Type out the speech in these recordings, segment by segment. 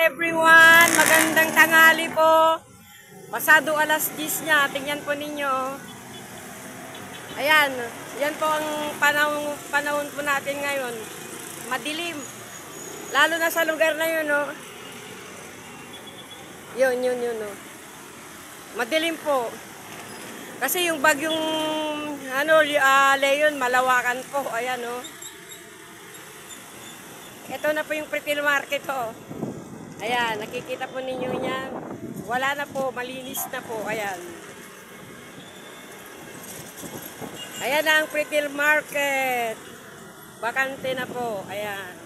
everyone, magandang tanghali po. Pasado alas 10 niya, tingnan po ninyo. Ayan, yan po ang panahon po natin ngayon. Madilim. Lalo na sa lugar na yun, no. Yun, no. Madilim po. Kasi yung bagyong Leon, malawakan po. Ayan, no. Ito na po yung retail market, oh. Ayan, nakikita po ninyo yan. Wala na po, malinis na po. Ayan. Ayan na ang retail market. Bakante na po. Ayan.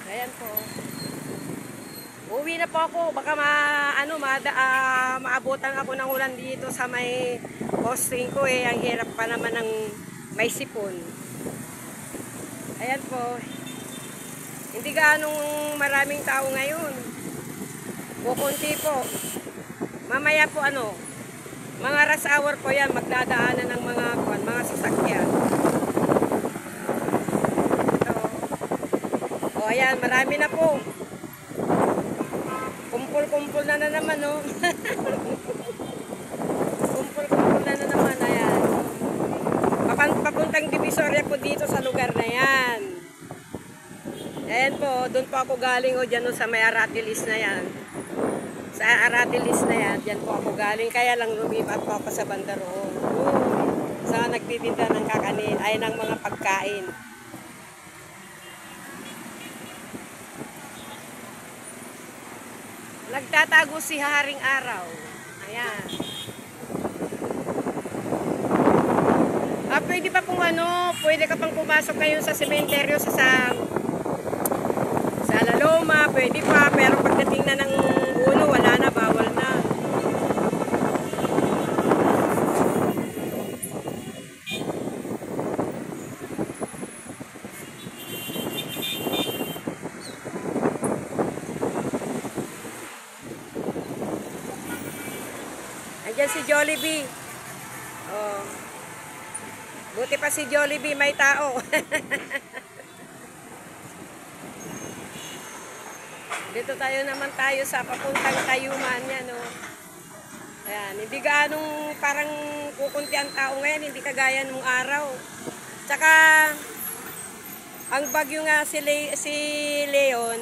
Ayan po. Uwi na po ako, baka maabutan ako ng ulan dito sa may posting ko eh. Ang hirap pa naman ng may sipon. Ayan po. Hindi gaanong maraming tao ngayon. Kukunti po. Mamaya po mga rush hour po yan, magdadaanan ng mga sasakyan. Ito. O ayan, marami na po. Kumpul-kumpul na naman, no? Kumpul-kumpul na naman, ayan. Papuntang Divisoria po dito sa lugar na yan. Ayan po, doon po ako galing, o dyan sa may Aratilis na yan. Sa Aratilis na yan, dyan po ako galing. Kaya lang lumipat po ako sa banda roon. Sa nagtitinda ng kakanin, ay ng mga pagkain. Nagtatago si Haring Araw. Ayan. Pwede pa pong pwede ka pang pumasok ngayon sa sementeryo sa Laloma, pwede pa, pero pagdating na ng uno, wala na, bawal na. Andiyan si Jollibee. Oh. Buti pa si Jollibee, may tao. Dito tayo sa papuntang Tayuman yan, no. Ayan, hindi gaanong parang kukunti ang tao ngayon, hindi kagaya nung araw. Tsaka ang bagyo nga si Leon,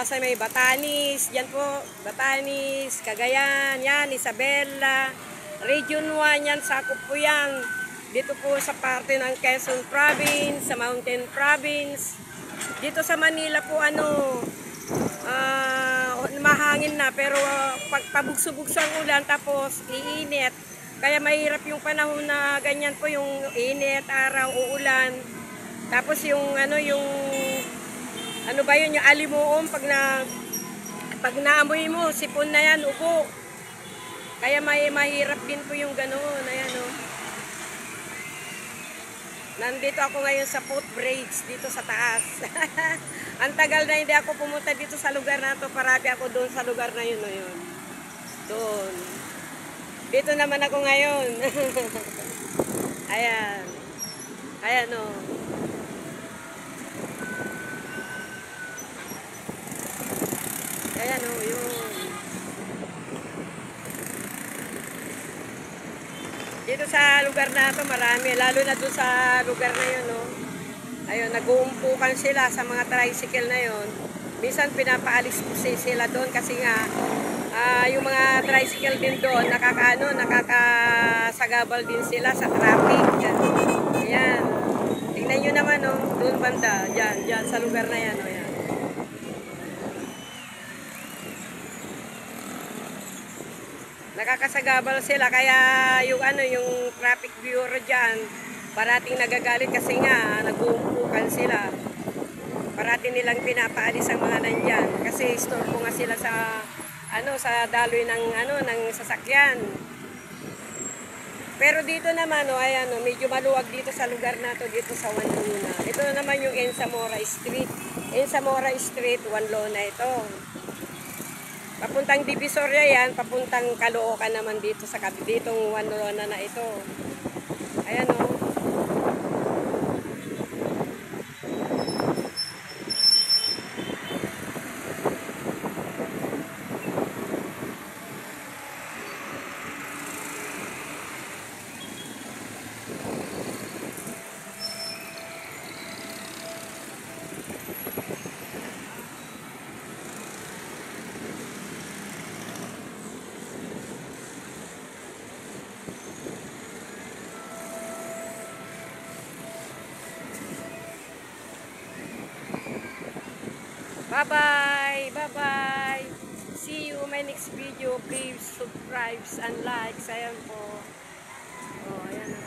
sa may Batanes, yan po, Batanes, Cagayan, yan, Isabela, Region 1 yan, sakop po yan. Dito po sa parte ng Quezon Province, sa Mountain Province. Dito sa Manila po mahangin na, pero pag pabugso-bugso ang ulan tapos iinit. Kaya mahirap yung panahon na ganyan po, yung init, araw, uulan. Tapos yung yung alimuom pag naamoy mo, sipon na yan, ubo. Kaya mahirap din po yung ganoon. Ayan, no. Nandito ako ngayon sa footbridge dito sa taas. Ang tagal na hindi ako pumunta dito sa lugar na to. Parabi ako doon sa lugar na yun, no, yun. Doon. Dito naman ako ngayon. Ayan. Ayan, no. Ayan, no, yun. Dito sa lugar na ito, marami. Lalo na doon sa lugar na yun, no? Ayun, nag-uumpukan sila sa mga tricycle na yun. Minsan pinapaalis po sila doon kasi nga, yung mga tricycle din doon, nakakasagabal din sila sa traffic. Yan. Ayan. Tingnan nyo naman, no? Doon banda. Diyan, sa lugar na yan, no? Yan. Nakakasagabal sila, kaya yung traffic bureau dyan, parating nagagalit kasi nga nag-uumpukan sila. Parating nilang pinapaalis ang mga nandyan kasi istorbo nga sila sa sa daloy ng sasakyan. Pero dito naman ayan, medyo maluwag dito sa lugar na to, dito sa Wanlona. Ito naman yung Ensamora Street. Ensamora Street, Wanlona ito. Papuntang Divisoria yan, papuntang Caloocan naman dito sa ditong Wanrona na ito. Ayan o. Bye-bye! Bye-bye! See you my next video. Please subscribe and like. Ayan po. Oh, ayan.